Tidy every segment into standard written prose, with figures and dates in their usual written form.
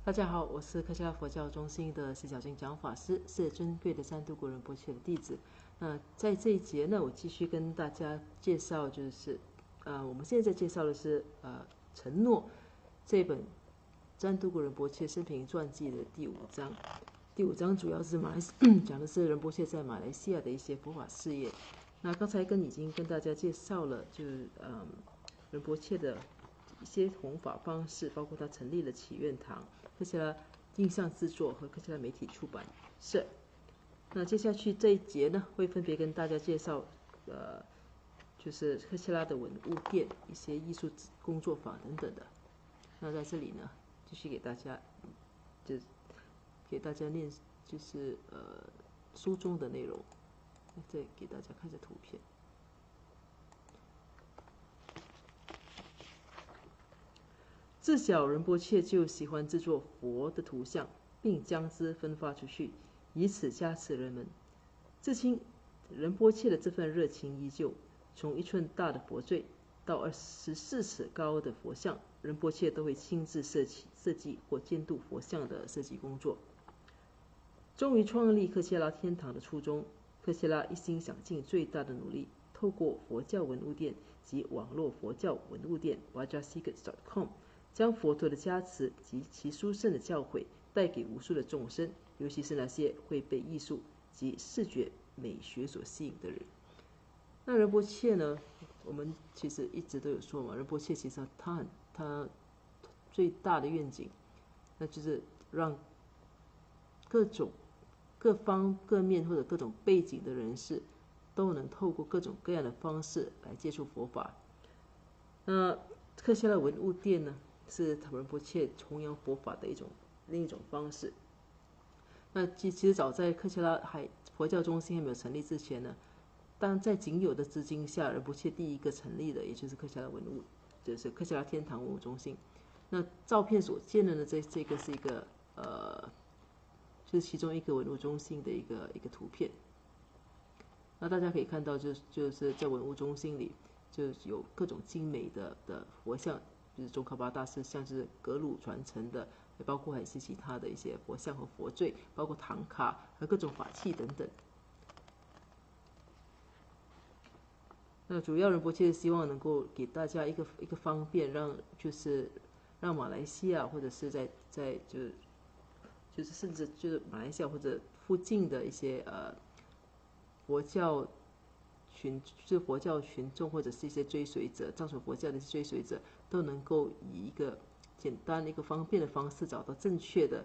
大家好，我是克夏拉佛教中心的释小金讲法师，是尊贵的三度古仁波切的弟子。那在这一节呢，我继续跟大家介绍，我们现在介绍的是承诺这本三度古仁波切生平传记的第5章。第5章主要是讲的是仁波切在马来西亚的一些佛法事业。那刚才已经跟大家介绍了，仁波切的一些弘法方式，包括他成立了祈愿堂、克夏拉印象制作和克夏拉媒体出版社。那接下去这一节呢，会分别跟大家介绍，就是克夏拉的文物店、一些艺术工作坊等等的。那在这里呢，继续给大家念，书中的内容。再给大家看一下图片。自小仁波切就喜欢制作佛的图像，并将之分发出去，以此加持人们。至今，仁波切的这份热情依旧。从1寸大的佛坠到14尺高的佛像，仁波切都会亲自设计或监督佛像的设计工作。终于创立克夏拉天堂的初衷，克夏拉一心想尽最大的努力，透过佛教文物店及网络佛教文物店 wajasecrets.com 将佛陀的加持及其殊胜的教诲带给无数的众生，尤其是那些会被艺术及视觉美学所吸引的人。那仁波切呢，我们其实一直都有说嘛，仁波切其实他最大的愿景，那就是让各方各面或者各种背景的人士都能透过各种各样的方式来接触佛法。那克夏拉文物店呢，是仁波切弘扬佛法的另一种方式。那其实早在克夏拉佛教中心还没有成立之前呢，但在仅有的资金下，仁波切第一个成立的，也就是克夏拉文物，就是克夏拉天堂文物中心。那照片所见的呢，这个是一个就是其中一个文物中心的一个图片。那大家可以看到，就是在文物中心里，就有各种精美的佛像，就是宗喀巴大师像是格鲁传承的，也包括还有其他的一些佛像和佛坠，包括唐卡和各种法器等等。那主要仁波切希望能够给大家一个方便，让马来西亚或者是就是甚至就是马来西亚或者附近的一些佛教群众或者是一些追随者，藏传佛教的追随者，都能够以一个简单一个方便的方式找到正确的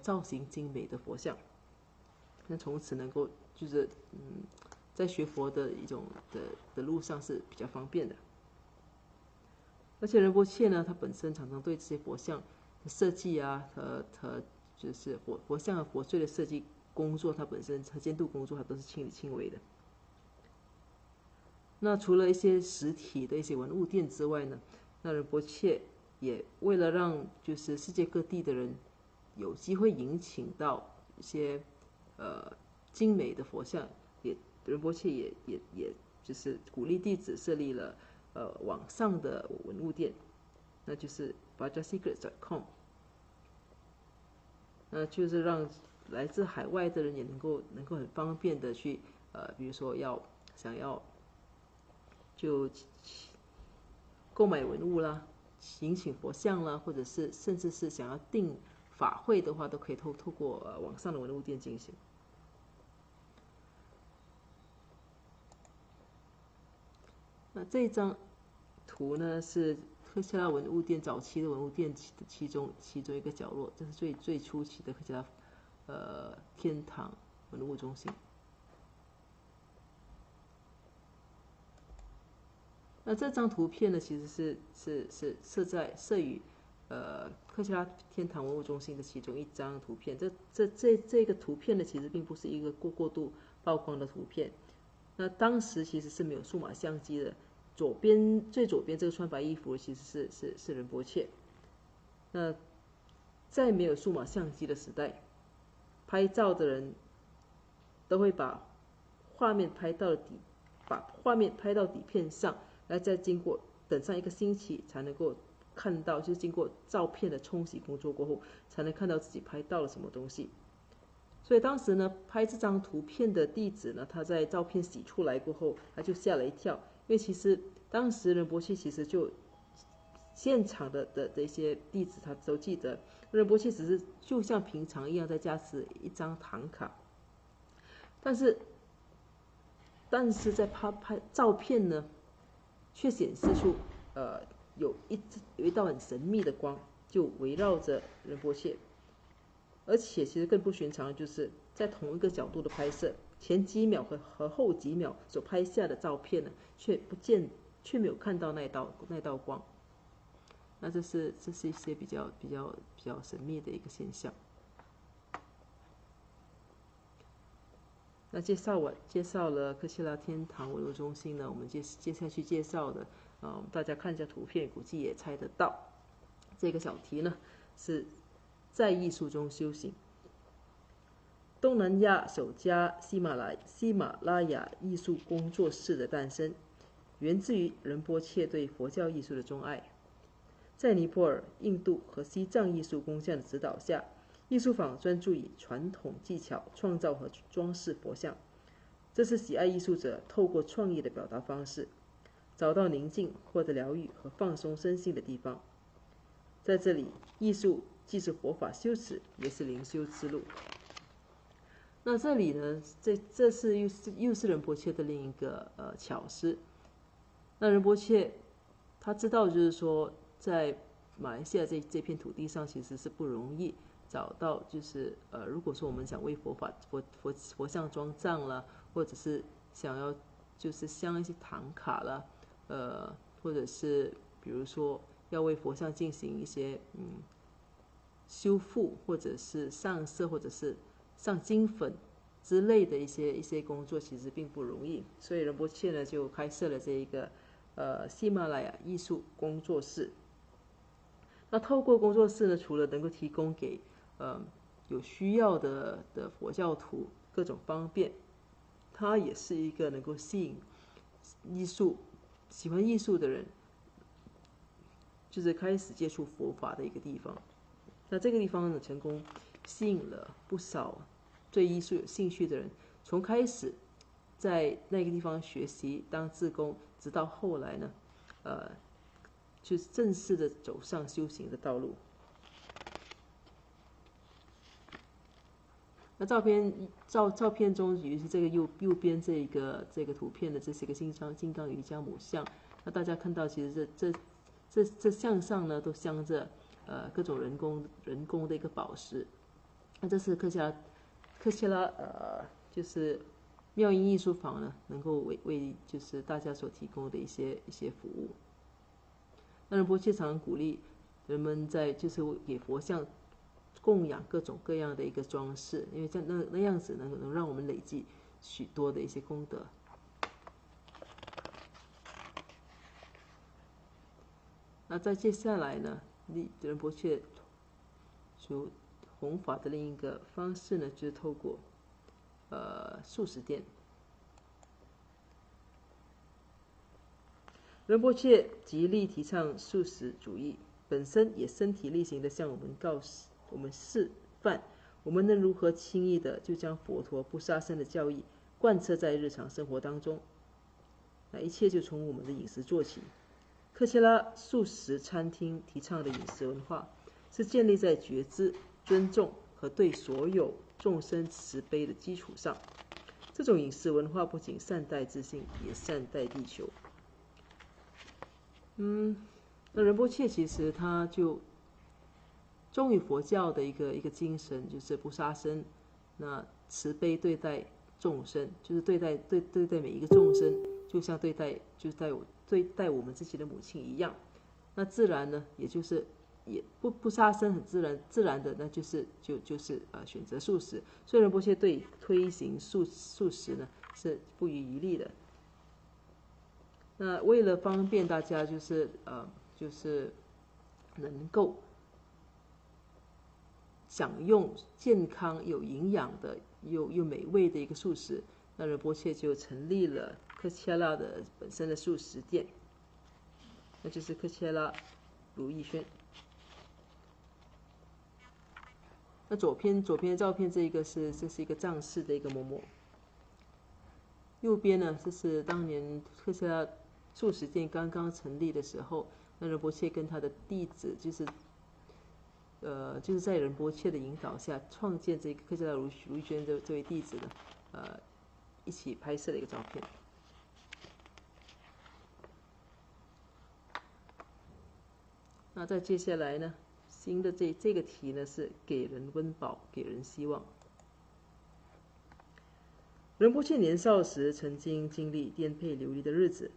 造型精美的佛像，那从此能够在学佛的一种的路上是比较方便的。而且仁波切呢，他本身常常对这些佛像的设计啊，就是佛像和佛坠的设计工作，他本身和监督工作，他都是亲力亲为的。那除了一些实体的一些文物店之外呢，那仁波切也为了让就是世界各地的人有机会迎请到一些精美的佛像，仁波切也就是鼓励弟子设立了网上的文物店，那就是 wajasecrets.com。那就是让来自海外的人也能够很方便的去比如说想要就购买文物啦、迎请佛像啦，或者是甚至是想要订法会的话，都可以透过网上的文物店进行。那这一张图呢，是克夏拉文物店早期的文物店其中一个角落，这是最初期的克夏拉天堂文物中心。那这张图片呢，其实是设于克夏拉天堂文物中心的其中一张图片。这个图片呢，其实并不是一个过度曝光的图片。那当时其实是没有数码相机的。最左边这个穿白衣服其实是仁波切。那在没有数码相机的时代，拍照的人都会把画面拍到底片上，来再经过等上1个星期才能够看到，就是经过照片的冲洗工作过后，才能看到自己拍到了什么东西。所以当时呢，拍这张图片的弟子呢，他在照片洗出来过后，他就吓了一跳，因为其实当时仁波切其实就现场的一些弟子他都记得，仁波切只是就像平常一样在加持一张唐卡，但是在拍照片呢，却显示出有一道很神秘的光就围绕着仁波切，而且其实更不寻常的就是在同一个角度的拍摄，前几秒和后几秒所拍下的照片呢，却没有看到那道光。那这是一些比较神秘的一个现象。那介绍了科切拉天堂文物中心呢，我们接下去介绍的大家看一下图片，估计也猜得到，这个小题呢是在艺术中修行。东南亚首家喜马拉雅艺术工作室的诞生，源自于仁波切对佛教艺术的钟爱。在尼泊尔、印度和西藏艺术工匠的指导下，艺术坊专注以传统技巧创造和装饰佛像，这是喜爱艺术者透过创意的表达方式，找到宁静、获得疗愈和放松身心的地方。在这里，艺术既是佛法修持，也是灵修之路。那这里呢，这是又是仁波切的另一个巧思。那仁波切他知道，就是说在马来西亚这片土地上，其实是不容易找到，就是如果说我们想为佛像装藏啦，或者是想要就是镶一些唐卡啦，或者是比如说要为佛像进行一些修复，或者是上色，或者是上金粉之类的一些工作，其实并不容易。所以仁波切呢就开设了这一个喜马拉雅艺术工作室。那透过工作室呢，除了能够提供给有需要的佛教徒各种方便，它也是一个能够吸引喜欢艺术的人，就是开始接触佛法的一个地方。那这个地方呢，成功吸引了不少对艺术有兴趣的人，从开始在那个地方学习当志工，直到后来呢，就是正式的走上修行的道路。那照片中，尤其是这个右边这个图片的，这是一个金刚瑜伽母像。那大家看到，其实这像上呢，都镶着各种人工的一个宝石。那这是科切拉就是妙音艺术坊呢，能够为就是大家所提供的一些服务。那仁波切常鼓励人们就是给佛像供养各种各样的一个装饰，因为那样子能让我们累积许多的一些功德。那在接下来呢，仁波切就弘法的另一个方式呢，就是透过素食店。仁波切极力提倡素食主义，本身也身体力行的向我们示范，我们能如何轻易的就将佛陀不杀生的教义贯彻在日常生活当中。那一切就从我们的饮食做起。科切拉素食餐厅提倡的饮食文化，是建立在觉知、尊重和对所有众生慈悲的基础上。这种饮食文化不仅善待自信，也善待地球。那仁波切其实他就忠于佛教的一个精神，就是不杀生，那慈悲对待众生，就是对待每一个众生，就像对待我们自己的母亲一样。那自然呢，也就是也不杀生，很自然的，那就是选择素食。所以仁波切对推行素食呢是不遗余力的。那为了方便大家，就是能够享用健康、有营养的又美味的一个素食，那仁波切就成立了科切拉的本身的素食店，那就是科切拉卢逸轩。那左边的照片，这是一个藏式的一个嬷嬷。右边呢，这是当年特斯拉素食店刚刚成立的时候，那仁波切跟他的弟子就是在仁波切的引导下创建这个克切拉卢逸轩这位弟子的一起拍摄的一个照片。那再接下来呢，新的这个题呢是给人温饱，给人希望。仁波切年少时曾经经历颠沛流离的日子，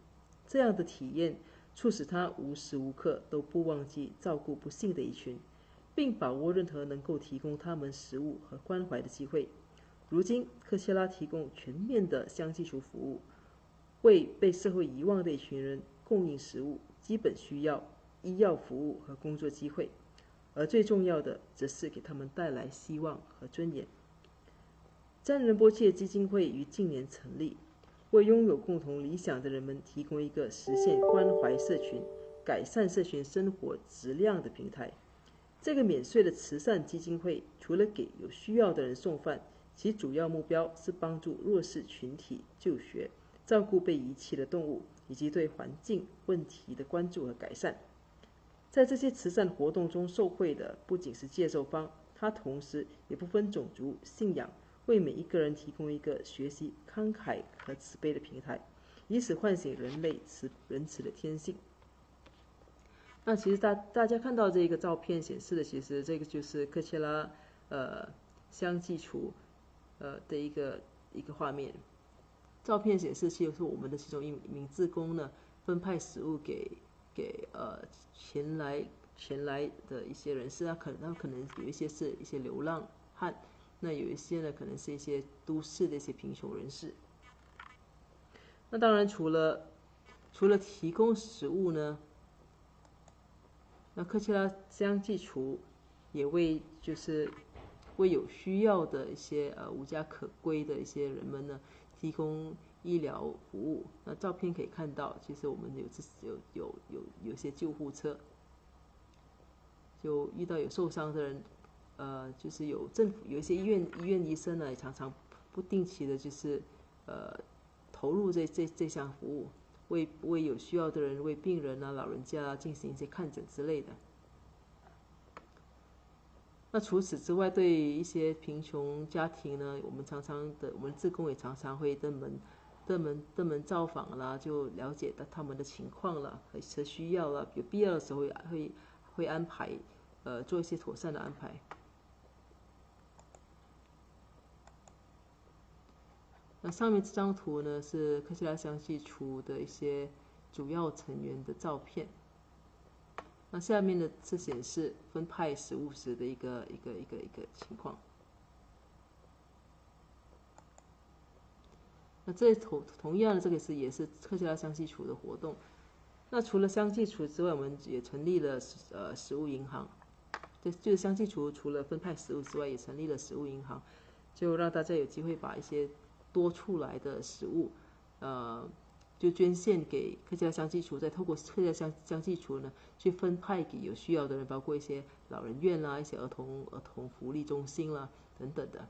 这样的体验促使他无时无刻都不忘记照顾不幸的一群，并把握任何能够提供他们食物和关怀的机会。如今，克切拉提供全面的香济厨服务，为被社会遗忘的一群人供应食物、基本需要、医药服务和工作机会，而最重要的，则是给他们带来希望和尊严。占仁波切基金会于近年成立，为拥有共同理想的人们提供一个实现关怀社群、改善社群生活质量的平台。这个免税的慈善基金会除了给有需要的人送饭，其主要目标是帮助弱势群体就学、照顾被遗弃的动物，以及对环境问题的关注和改善。在这些慈善活动中受惠的不仅是接受方，它同时也不分种族、信仰，为每一个人提供一个学习慷慨和慈悲的平台，以此唤醒人类仁慈的天性。那其实大家看到这个照片显示的，其实这个就是克切拉香济厨的一个画面。照片显示就是我们的其中一名志工呢，分派食物给前来的一些人士，他可能有一些是一些流浪汉，那有一些呢可能是一些都市的一些贫穷人士。那当然除了提供食物呢，那克切拉香济厨也为有需要的一些无家可归的一些人们呢提供医疗服务。那照片可以看到，其实我们有些救护车，就遇到有受伤的人，就是有政府有一些医院医生呢，也常常不定期的投入这项服务，为有需要的人，为病人啊、老人家进行一些看诊之类的。那除此之外，对一些贫穷家庭呢，我们志工也常常会登门造访啦，就了解到他们的情况啦和需要啦，有必要的时候会安排做一些妥善的安排。那上面这张图呢是克切拉香济厨的一些主要成员的照片。那下面的是显示分派食物时的一个情况。那这同样的这个也是克切拉香济厨的活动。那除了香济厨之外，我们也成立了食物银行。就是香济厨除了分派食物之外，也成立了食物银行，就让大家有机会把一些多出来的食物，就捐献给克切拉香济厨，再透过克切拉香济厨呢，去分派给有需要的人，包括一些老人院啦、一些儿童福利中心啦等等的。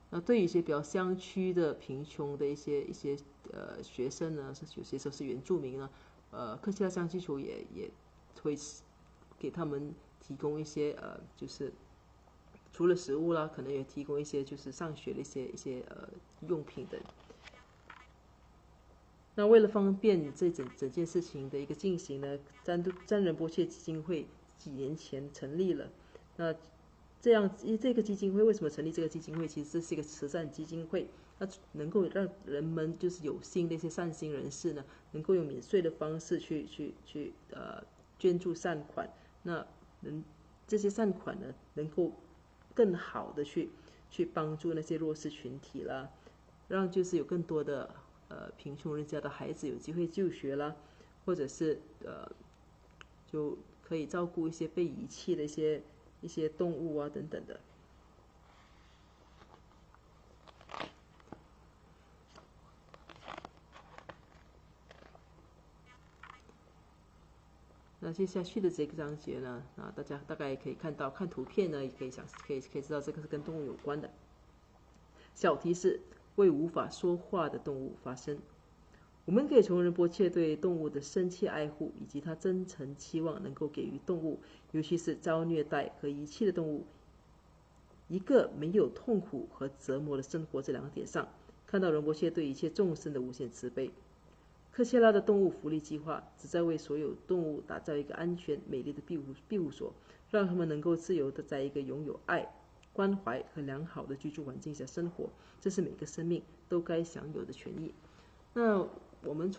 那对于一些比较乡区的贫穷的一些学生呢，有些时候是原住民呢，克切拉香济厨也会给他们提供一些就是除了食物啦，可能也提供一些就是上学的一些用品等。那为了方便这整件事情的一个进行呢，占仁波切基金会几年前成立了。那这个基金会为什么成立？这个基金会其实是一个慈善基金会，它能够让人们就是有心的一些善心人士呢，能够用免税的方式去捐助善款。那这些善款呢，能够更好的去帮助那些弱势群体啦，让就是有更多的贫穷人家的孩子有机会就学啦，或者是就可以照顾一些被遗弃的一些动物啊等等的。那接下去的这个章节呢，大家大概可以看到，看图片呢，也可以知道这个是跟动物有关的。小提示：为无法说话的动物发声。我们可以从仁波切对动物的深切爱护，以及他真诚期望能够给予动物，尤其是遭虐待和遗弃的动物，一个没有痛苦和折磨的生活这2点上，看到仁波切对一切众生的无限慈悲。科切拉的动物福利计划旨在为所有动物打造一个安全、美丽的庇护所，让他们能够自由地在一个拥有爱、关怀和良好的居住环境下生活，这是每个生命都该享有的权益。那我们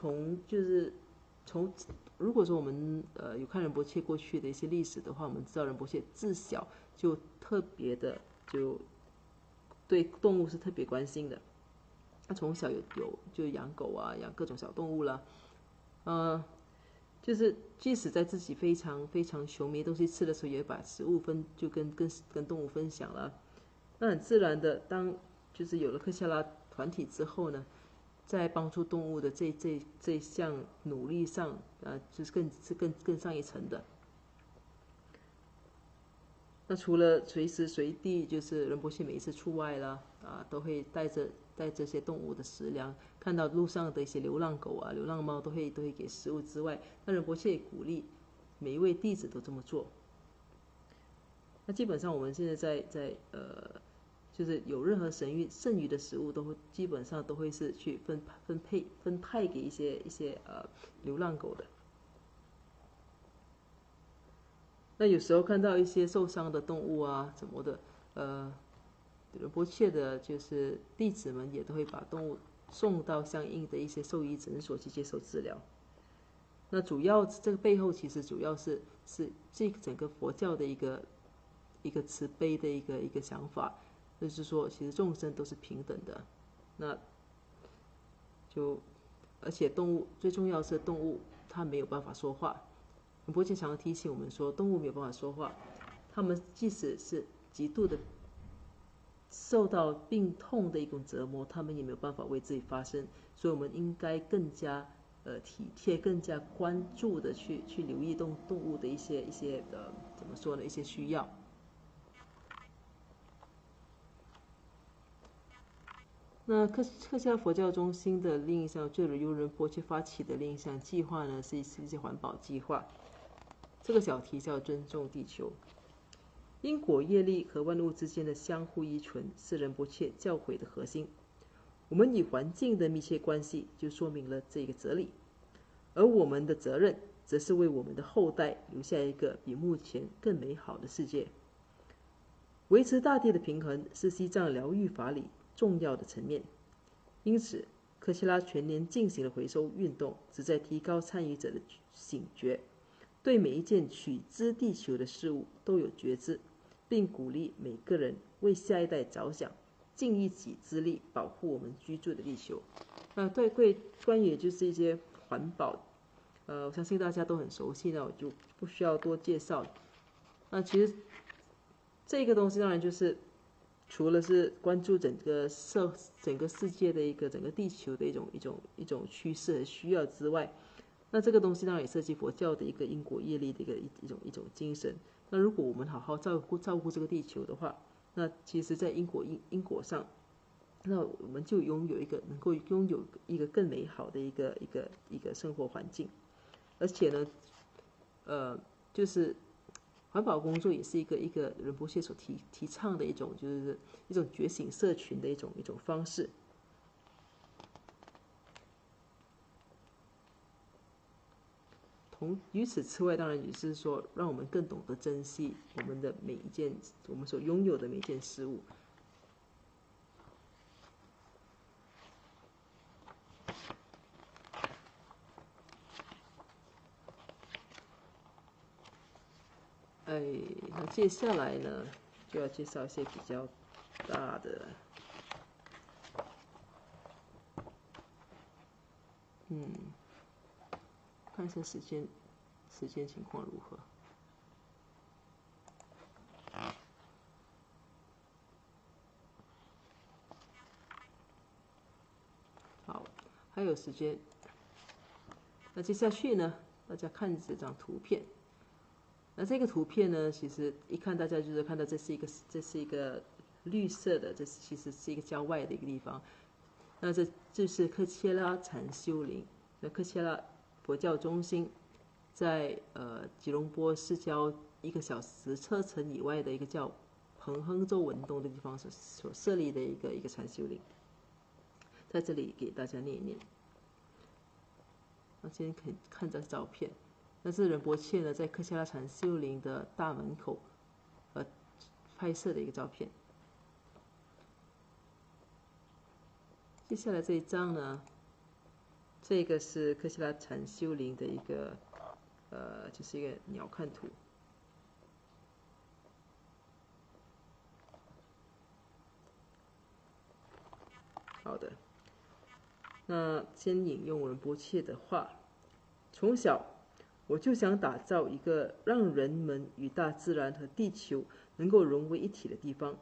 如果说我们有看仁波切过去的一些历史的话，我们知道仁波切自小就特别的就对动物是特别关心的。他从小就养狗啊，养各种小动物啦，就是即使在自己非常非常穷没东西吃的时候，也把食物就跟动物分享了。那很自然的，当就是有了科夏拉团体之后呢，在帮助动物的这项努力上，就是更上一层的。那除了随时随地，就是仁波切每一次出外啦，都会带这些动物的食粮，看到路上的一些流浪狗啊、流浪猫，都会给食物之外，那仁波切也鼓励每一位弟子都这么做。那基本上我们现在就是有任何剩余的食物，基本上都会是去分派给一些流浪狗的。那有时候看到一些受伤的动物啊什么的，仁波切的就是弟子们也都会把动物送到相应的一些兽医诊所去接受治疗。那主要这个背后其实主要是这整个佛教的一个慈悲的一个想法，就是说其实众生都是平等的。那而且动物最重要是动物它没有办法说话。仁波切常提醒我们说，动物没有办法说话，它们即使是极度的受到病痛的一种折磨，它们也没有办法为自己发声。所以我们应该更加体贴、更加关注的去留意动物的一些怎么说呢？一些需要。那克夏拉佛教中心的另一项就由仁波切发起的另一项计划呢，是一些环保计划。这个小题叫尊重地球。因果业力和万物之间的相互依存是仁波切教诲的核心。我们与环境的密切关系就说明了这个哲理，而我们的责任则是为我们的后代留下一个比目前更美好的世界。维持大地的平衡是西藏疗愈法里重要的层面，因此科切拉全年进行了回收运动，旨在提高参与者的醒觉，对每一件取之地球的事物都有觉知，并鼓励每个人为下一代着想，尽一己之力保护我们居住的地球。关于就是一些环保，我相信大家都很熟悉，那我就不需要多介绍。那其实这个东西当然就是除了是关注整个世界的整个地球的一种趋势和需要之外，那这个东西当然也涉及佛教的一个因果业力的一种精神。那如果我们好好照顾这个地球的话，那其实在因果上，那我们就能够拥有一个更美好的一个生活环境。而且呢，就是环保工作也是一个仁波切所提倡的就是一种觉醒社群的一种方式。与此之外，当然也是说，让我们更懂得珍惜我们所拥有的每一件事物。那接下来呢，就要介绍一些比较大的，看一下时间情况如何。好，还有时间。那接下去呢，大家看这张图片。那这个图片呢，其实一看大家就是看到这是一个绿色的，这其实是一个郊外的一个地方。那这就是科切拉禅修林，那科切拉佛教中心在吉隆坡市郊1个小时车程以外的一个叫彭亨州文东的地方所设立的一个禅修林。在这里给大家念一念。那先看这照片，那是仁波切呢在科切拉禅修林的大门口拍摄的一个照片。接下来这一张呢，这个是科切拉禅修林的一个就是一个鸟瞰图。好的，那先引用仁波切的话：从小我就想打造一个让人们与大自然和地球能够融为一体的地方，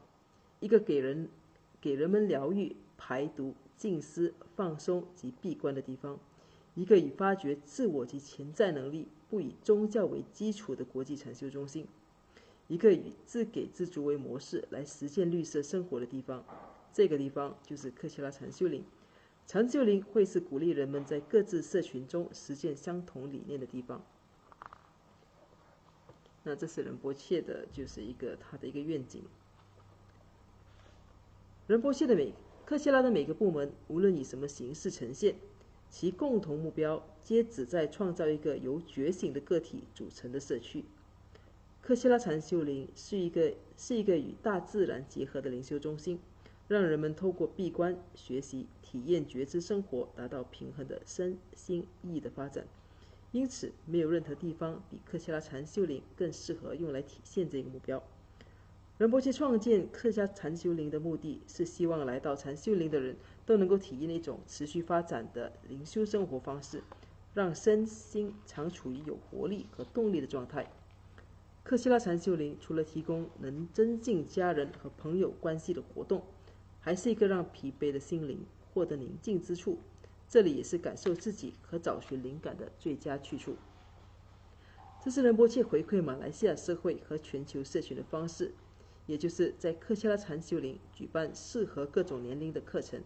一个给人们疗愈、排毒、静思、放松及闭关的地方，一个以发掘自我及潜在能力不以宗教为基础的国际禅修中心，一个以自给自足为模式来实践绿色生活的地方。这个地方就是科切拉禅修林。禅修林会是鼓励人们在各自社群中实践相同理念的地方。那这是仁波切的，就是他的一个愿景。仁波切的科切拉的每个部门，无论以什么形式呈现，其共同目标皆旨在创造一个由觉醒的个体组成的社区。科切拉禅修林是一个与大自然结合的灵修中心，让人们透过闭关学习、体验觉知生活，达到平衡的身心意的发展。因此，没有任何地方比科切拉禅修林更适合用来体现这个目标。仁波切创建科切拉禅修林的目的是希望来到禅修林的人都能够体验一种持续发展的灵修生活方式，让身心常处于有活力和动力的状态。科切拉禅修林除了提供能增进家人和朋友关系的活动，还是一个让疲惫的心灵获得宁静之处。这里也是感受自己和找寻灵感的最佳去处。这是仁波切回馈马来西亚社会和全球社群的方式，也就是在科切拉禅修林举办适合各种年龄的课程，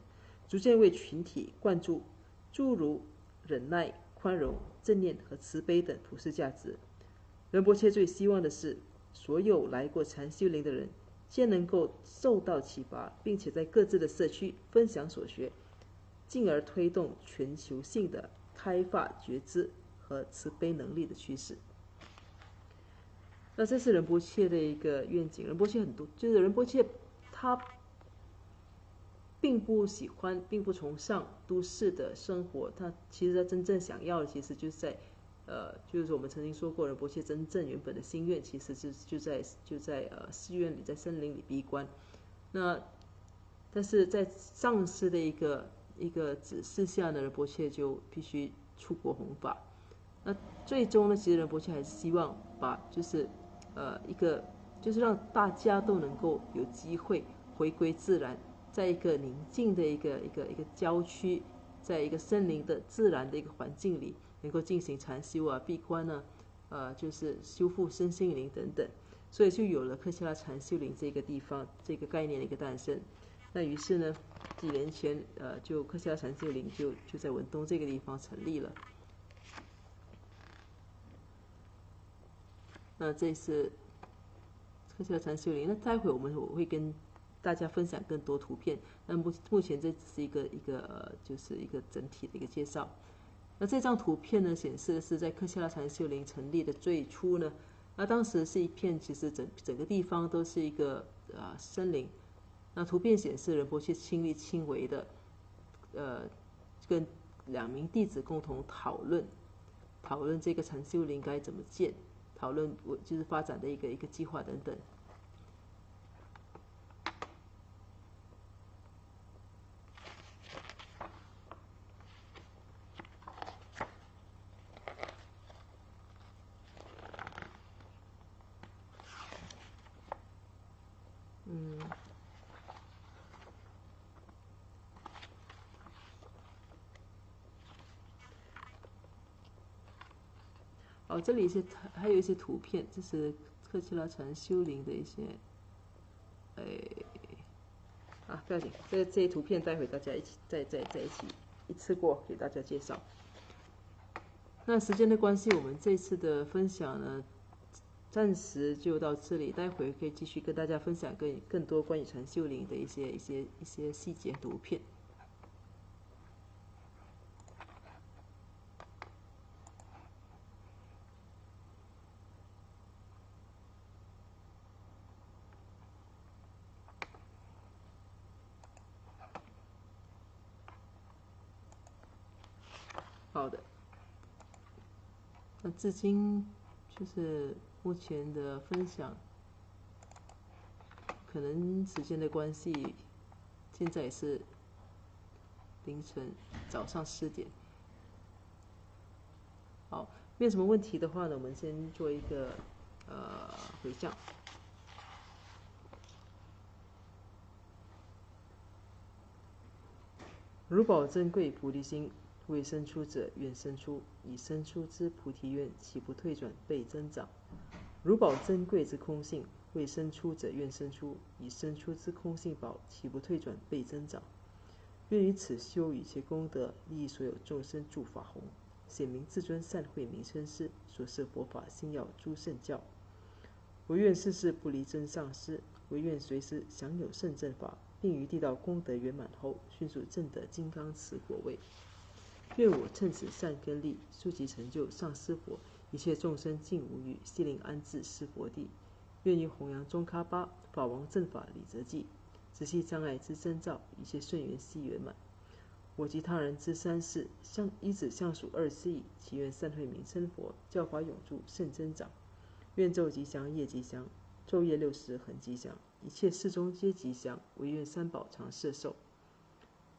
逐渐为群体灌注诸如忍耐、宽容、正念和慈悲等普世价值。仁波切最希望的是，所有来过禅修林的人皆能够受到启发，并且在各自的社区分享所学，进而推动全球性的开发觉知和慈悲能力的趋势。那这是仁波切的一个愿景。仁波切就是仁波切他并不喜欢，并不崇尚都市的生活。他其实他真正想要的，其实就是在就是我们曾经说过，仁波切真正原本的心愿，其实就在寺院里，在森林里闭关。但是在上师的一个指示下呢，仁波切就必须出国弘法。那最终呢，其实仁波切还是希望把就是就是让大家都能够有机会回归自然，在一个宁静的一个郊区，在一个森林的自然的一个环境里，能够进行禅修啊、闭关啊，就是修复身心灵等等。所以就有了科切拉禅修林这个地方这个概念的一个诞生。那于是呢，几年前就科切拉禅修林就在文东这个地方成立了。那这是科切拉禅修林。那待会我会跟大家分享更多图片。那目前这只是一个就是一个整体的一个介绍。那这张图片呢，显示的是在科切拉禅修林成立的最初呢，那当时是一片其实整个地方都是一个森林。那图片显示仁波切亲力亲为的跟2名弟子共同讨论这个禅修林该怎么建，讨论就是发展的一个计划等等。这里还有一些图片，这是科奇拉禅修灵的一些，不要紧，这些图片待会大家一起再一起一次过给大家介绍。那时间的关系，我们这次的分享呢，暂时就到这里，待会可以继续跟大家分享更多关于禅修灵的一些细节图片。好的，那至今就是目前的分享，可能时间的关系，现在也是凌晨早上10点。好，没有什么问题的话呢，我们先做一个回向。如宝珍贵菩提心，未生出者愿生出，已生出之菩提愿，岂不退转倍增长？如宝珍贵之空性，未生出者愿生出，已生出之空性宝，岂不退转倍增长？愿以此修一切功德，利益所有众生助法弘，显明至尊善慧名称师所设佛法心要诸圣教。唯愿世世不离真上师，唯愿随时享有圣正法，并于地道功德圆满后，迅速证得金刚持果位。愿我趁此善根力，速即成就上师佛，一切众生尽无余，悉令安置是佛地。愿以弘扬中喀巴法王正法理则记，直系障碍之征兆，一切顺缘悉圆满。我及他人之三世，依止相属24亿，祈愿善慧名称佛，教法永驻圣增长。愿昼吉祥，夜吉祥，昼夜60恒吉祥，一切事中皆吉祥。唯愿三宝常摄受，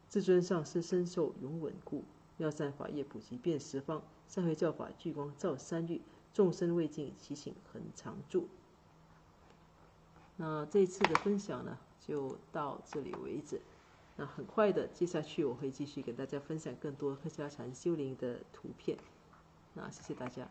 至尊上师身受永稳固。妙善法业普及遍十方，善慧教法聚光照三域，众生未尽，其请恒常住。那这一次的分享呢，就到这里为止。那很快的，接下去我会继续给大家分享更多科奇拉禅修灵的图片。那谢谢大家。